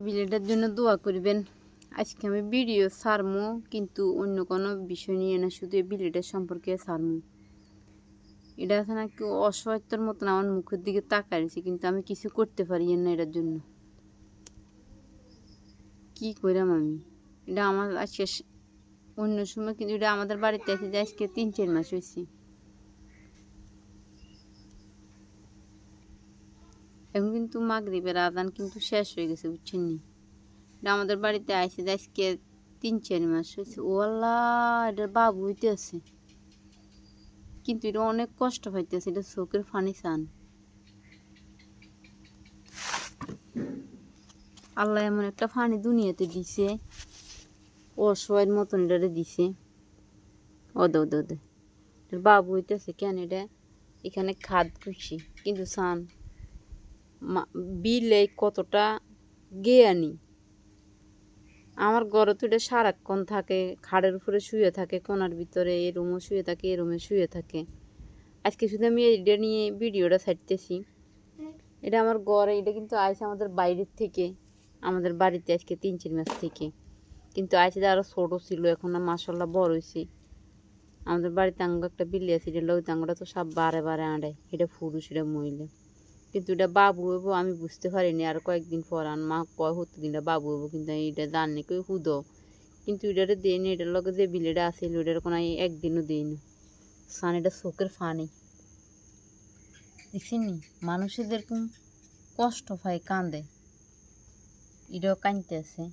বিলেটার জন্য দোয়া করবেন। আজকে আমি ভিডিও ছাড়মু, কিন্তু অন্য কোনো বিষয় নিয়ে না, শুধু এই বিলেটার সম্পর্কে ছাড়মু। এটা আছে না, কেউ অসহায়তার মতন আমার মুখের দিকে তাকাইছে, কিন্তু আমি কিছু করতে পারি না এটার জন্য। কি কইরাম আমি? এটা আমার আজকে অন্য সময়, কিন্তু এটা আমাদের বাড়িতে আছে যে আজকে 3-4 মাস হয়েছে। এখন কিন্তু মাগরিবের আজান কিন্তু শেষ হয়ে গেছে, বুঝছেন নি? এটা আমাদের বাড়িতে আইসে যে আজকে 3-4 মাস হয়েছে। ও আল্লাহ, এটার বাবু হইতে আছে, কিন্তু এটা অনেক কষ্ট পাইতেছে। এটা চোখের ফানি চান। আল্লাহ এমন একটা ফানি দুনিয়াতে দিছে, অসহায়ের মতন এটারে দিছে। ওদে ওদে ওদে, এটার বাবু হইতেছে কেন? এটা এখানে খাদ খুশি, কিন্তু চান বিলে কতটা জ্ঞানী। আমার ঘরে তো এটা সারাক্ষণ থাকে, খাড়ের উপরে শুয়ে থাকে, কোনার ভিতরে এ রুমও শুয়ে থাকে, এ রুমে শুয়ে থাকে। আজকে শুধু আমি এটা নিয়ে ভিডিওটা ছাড়তেছি। এটা আমার ঘরে, এটা কিন্তু আইসে আমাদের বাইরের থেকে, আমাদের বাড়িতে আজকে 3-4 মাস থেকে। কিন্তু আইসে যে আরও ছোটো ছিল, এখন না মাসাল্লাহ বড় হয়েছে। আমাদের বাড়িতে আঙ্গ একটা বিল্লি আছে, এটা লোক আঙ্গটা তো সব বারে বারে আঁড়ে, এটা পুরুষ এটা মহিলা। কিন্তু এটা বাবু হইব আমি বুঝতে পারিনি। আর কয়েকদিন পর আর মা কয় হতো দিনটা বাবু হইব, কিন্তু আমি এটা জানি কেউ হুদ, কিন্তু এটারে দিইনি। এটার লগে যে বিলেটা আছে ওটার কোনো আমি একদিনও দিইনি। সান এটা চোখের ফানি দেখছেন নি? মানুষের যেরকম কষ্ট পায়, কান্দে, এটাও কাঁদতেছে।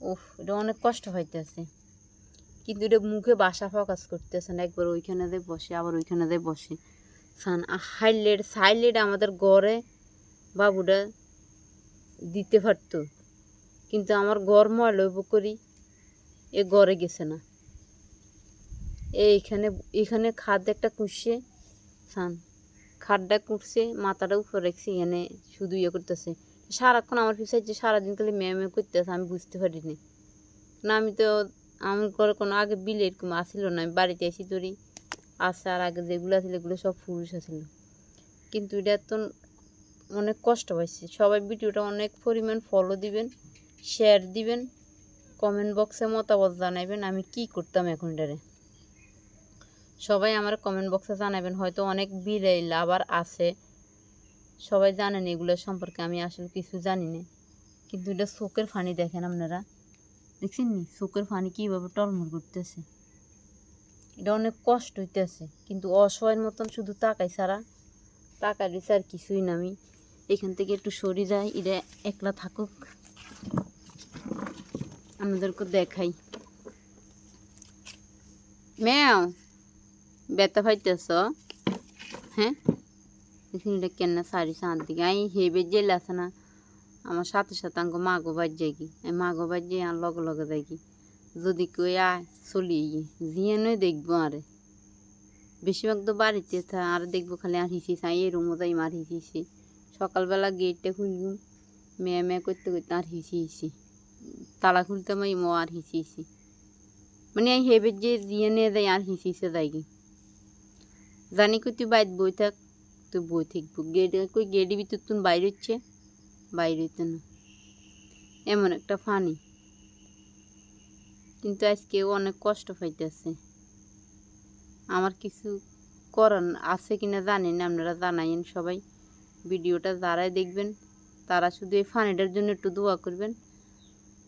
ওহ, এটা অনেক কষ্ট পাইতেছে, কিন্তু এটা মুখে বাসা ফোকাস করতেছে না। একবার ওইখানে দিয়ে বসে, আবার ওইখানে দিয়ে বসে। সান সাইলেট আমাদের ঘরে বাবুটা দিতে পারতো, কিন্তু আমার ঘর ময়লা করি এ ঘরে গেছে না। এইখানে এখানে খাদ একটা কুষছে, সান খাদটা কুটছে, মাথাটা উপরে রেখেছে, এখানে শুধু ইয়ে করতেছে। সারাক্ষণ আমার পিছাই যে সারাদিন খালি মেয়ে করতেছে, আমি বুঝতে পারিনি না। আমি তো আমার ঘরে কোনো আগে বিলে এরকম আসিল না। আমি বাড়িতে এসে ধরি আসে, আর আগে যেগুলো আছিল এগুলো সব পুরুষ আছিল। কিন্তু এটা তো অনেক কষ্ট পাইছি। সবাই ভিডিওটা অনেক পরিমাণ ফলো দিবেন, শেয়ার দিবেন, কমেন্ট বক্সে মতামত জানাবেন আমি কি করতাম এখন এটারে। সবাই আমার কমেন্ট বক্সে জানাবেন। হয়তো অনেক বিড়াল আবার আছে, সবাই জানেন এগুলো সম্পর্কে, আমি আসলে কিছু জানি না। কিন্তু এটা চোখের ফানি দেখেন আপনারা, দেখছেন নি? চোখের ফানি কীভাবে টলমল করতেছে। এটা অনেক কষ্ট হইতেছে, কিন্তু অসহায়ের মতন শুধু তাকাই ছাড়া, টাকার দিছে আর কিছুই না। আমি এখান থেকে একটু সরে যাই, এটা একলা থাকুক, আমাদেরকে দেখাই। ম্যাও ব্যথা পাইতেছ? হ্যাঁ, দেখুন এটা কেন সারি সাঁত দিকে আমি হেবে জেল আছে না, আমার সাথে সাথে আঙ্গ মাগো বাজ যাই কি, আমি মাগো বাজ যাই আর লগে লগে যাই কি। যদি কই আয় চলিয়ে গিয়ে জিয়ে নয় দেখবো। আরে বেশিরভাগ তো বাড়িতে আর দেখবো খালি আর হিসিস, আমি এই রুমও যাই মার হিসি। সকালবেলা গেটটা খুলবো, মেয়ে মেয়ে করতে করতে আর হিসি, তালা খুলতে আমি মো আর হিসি। মানে আমি হেবে যে জিয়ে নিয়ে যাই আর হিসিসে যাই কি। জানি কই তুই বাইর বই থাক, তুই বই থাকবো। গেটে কই গেটের ভিতর তুই বাইরে হচ্ছে, বাইরে হইতে না। এমন একটা ফানি, কিন্তু আজকে অনেক কষ্ট পাইতেছে। আমার কিছু করার আছে কিনা জানি না, আপনারা জানাইন সবাই। ভিডিওটা যারাই দেখবেন তারা শুধু এই ফানিটার জন্য একটু দোয়া করবেন,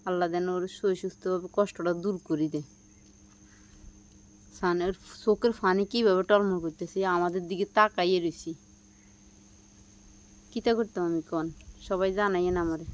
আল্লাহ যেন ওর সুস্থভাবে কষ্টটা দূর করে দেয়। সানের চোখের ফানি কীভাবে টলমল করতেছে, আমাদের দিকে তাকাইয়ে রয়েছি। কীটা করতাম আমি কন? সবাই জানাইয়েন আমারে।